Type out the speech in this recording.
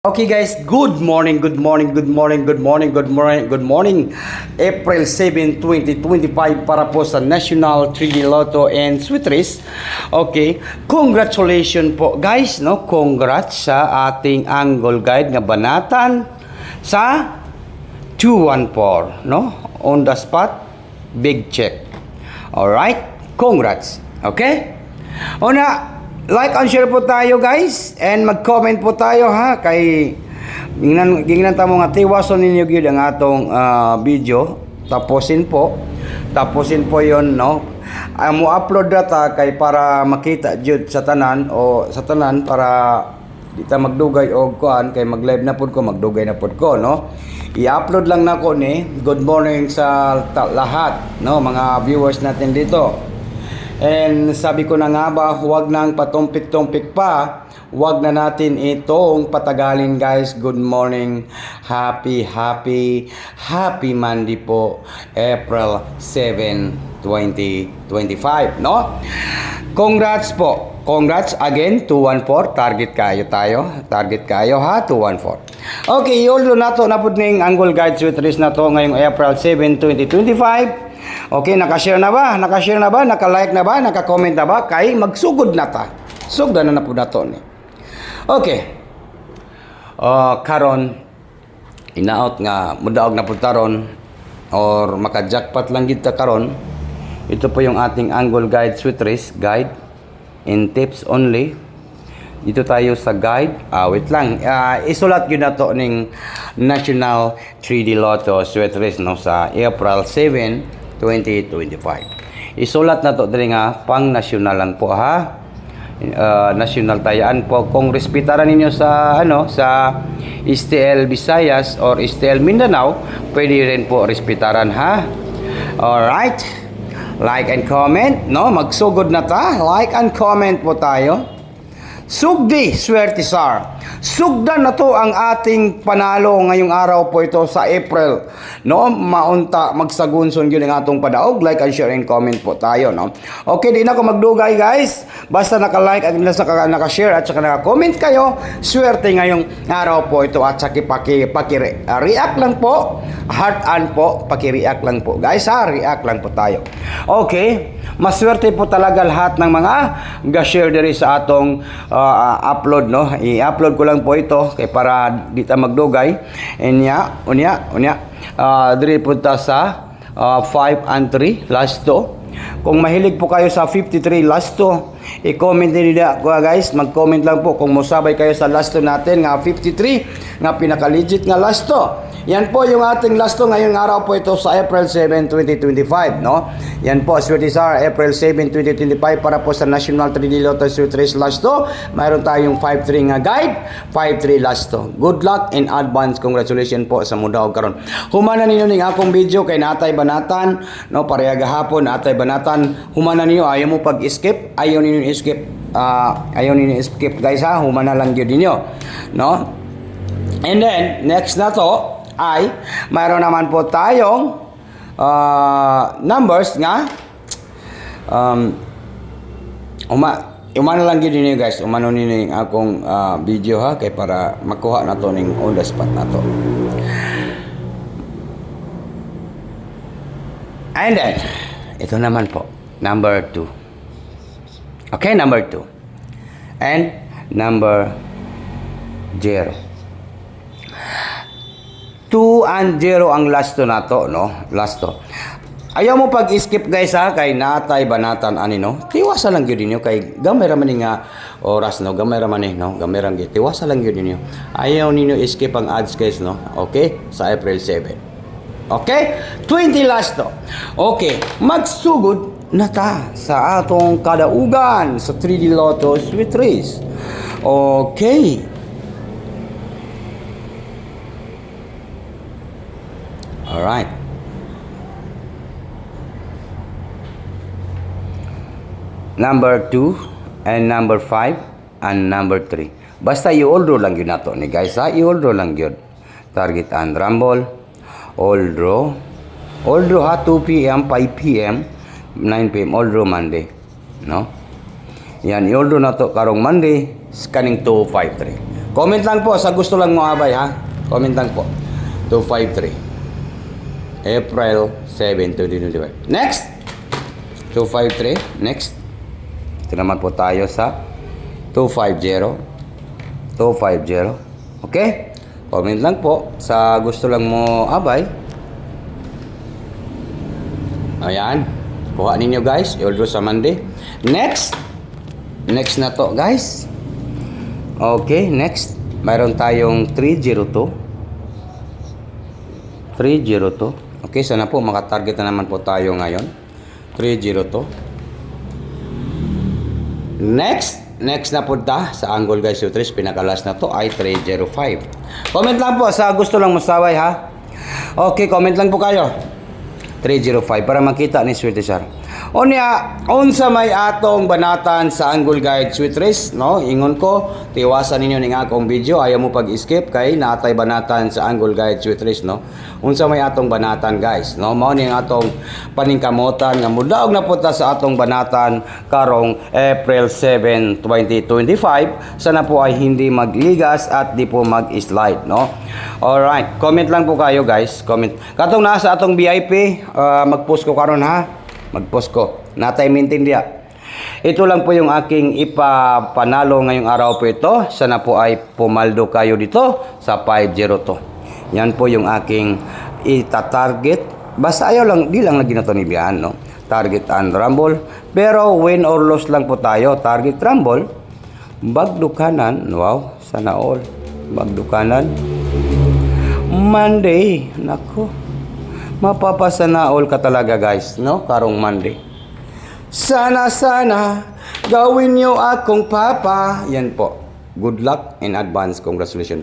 Okay guys, good morning, good morning, good morning, good morning, good morning, good morning. April 7, 2025 para po sa National 3D Lotto and Sweet Race. Okay, congratulations po guys, no? Congrats sa ating angle guide nga banatan sa 214, no? On the spot, big check. Alright, congrats. Okay? Una, like and share po tayo guys and mag-comment po tayo ha kay gingnan ta mo nga tiwason ninyo gyud ang atong video tapusin po yon no mo upload data kay para makita jud sa tanan para di ta magdugay og kuan kay mag-live na pud ko magdugay na pud ko no i-upload lang nako ni good morning sa lahat no mga viewers natin dito. And sabi ko na nga ba, huwag nang patumpik-tumpik pa. Huwag na natin itong patagalin guys. Good morning. Happy Monday po. April 7, 2025. No? Congrats po. Congrats again. 214. Target kayo ha. 214. Okay, yolo na to. Napod ning angle guide sweet race na to ngayong April 7, 2025. Okay, nakashare na ba? Naka-like na ba? Naka-comment na ba? Kay magsugod na ta. Sugdan na po na to ni. Okay. Karon inaot nga mudaog na po taron or maka-jackpot lang gid ta karon. Ito po yung ating angle guide sweet race guide in tips only. Dito tayo sa guide. Wait lang. Isulat yun na to ning National 3D Lotto sweet race no sa April 7, 2025. Isulat na to diri nga pang nasyonalan po ha. National tayaan po kung respetaran ninyo sa sa STL Visayas or STL Mindanao, pwede rin po respetaran ha. All right. Like and comment, no? Magsugod na ta. Like and comment po tayo. Sugdi, swerte sar. Sugdan na to ang ating panalo ngayong araw po ito sa April. No, maunta magsagunson gyud ang atong padaog. Like and share and comment po tayo, no. Okay, di na ko magdugay guys. Basta naka-like at naka-share at saka naka-comment kayo. Swerte ngayong araw po ito at saka react lang po. Heart and po, paki-react lang po. Guys, react lang po tayo. Okay, maswerte po talaga lahat ng mga ga-share diri sa atong upload no. I-upload ko lang po ito kay para di ta magdugay. Unya diri po ta sa 5 and 3 last 2. Kung mahilig po kayo sa 53 last 2, i-comment din guys, mag-comment lang po kung musabay kayo sa last 2 natin nga 53 nga pinaka-legit nga last 2. Yan po yung ating last 2 ngayong araw po ito sa April 7, 2025, no? Yan po, Swerte Sar, April 7, 2025 para po sa National 3D Lotto Sweet Race last 2. Mayroon tayong 5-3 nga guide, 5-3 last 2. Good luck in advance. Congratulations po sa mudaog karon. Humana ninyo ning akong video kay natay banatan, no? Pareha gahapon natay banatan. Humana ninyo, ayaw mo pag-skip, ayaw ninyo skip guys ha. Humana lang gyud ninyo, no? And then next na to ay mayroon naman po tayong numbers nga umano lang gid niyo guys, umano ninyo yung akong video ha kay para makuha na to ning on the spot na to. And then ito naman po number 2. Okay, number 2 and number 0. 2 and 0 ang last 2 na to, no? Last 2. Ayaw mo pag-skip guys ha, kay natay banatan ani no. Tiwasa lang gyud ninyo kay gamay ra man nga oras no, gamay ra man no, gamay ra gyud. Tiwasa lang gyud ninyo. Ayaw ninyo skip ang ads guys no. Okay? Sa April 7. Okay? 20 last 2. Okay, magsugod na ta sa atong kadaugan sa 3D Lotto Sweet Race. Okay. Alright. Number 2 and number 5 and number 3. Basta i-all draw lang yun na to ni guys ha. I-all draw lang yun. Target and rumble. All draw. All draw ha. 2 p.m., 5 p.m., 9 p.m. All draw Monday. No? Yan. I-all draw na to karong Monday. Scanning 253. Comment lang po sa gusto lang mo abay ha. Comment lang po. 253. April 7, 2025. Next! 253. Next. Ito naman po tayo sa 250. 250. Okay? Comment lang po sa gusto lang mo abay. Ayan. Kuha ninyo guys. I-order sa Monday. Next. Next na to guys. Okay, next. Mayroon tayong 302. 302. Okay, sana po makatarget na naman po tayo ngayon. 302. Next na po sa angle guys, yung 3, pinakalas na to ay 305. Comment lang po sa gusto lang masaway ha. Okay, comment lang po kayo. 305 para makita ni Sweet Sir. Unya, unsa may atong banatan sa angle guide Sweet Riz, no? Ingon ko, tiwasan ninyo ning akong video, ayaw mo pag-skip kay naatay banatan sa angle guide Sweet Riz, no? Unsa may atong banatan guys, no? Mao ni atong paningkamutan nga mudaog na puta sa atong banatan karong April 7, 2025. Sana po ay hindi magligas at di po mag-slide, no? Alright, comment lang po kayo guys, comment. Katong nasa atong VIP, mag-post ko karon ha. Mag-post ko. Natay maintindihan. Ito lang po yung aking ipapanalo ngayong araw po ito. Sana po ay pumaldo kayo dito sa 502. Yan po yung aking ita-target. Basta ayaw lang, di lang lagi na ito nibihan, no? Target and rumble. Pero win or loss lang po tayo. Target rumble. Bagdukanan. Wow, sana all. Bagdukanan. Monday. Nako. Mapapasana all ka talaga guys, no? Karong Monday. Sana gawin niyo akong papa. Yan po. Good luck in advance. Congratulations.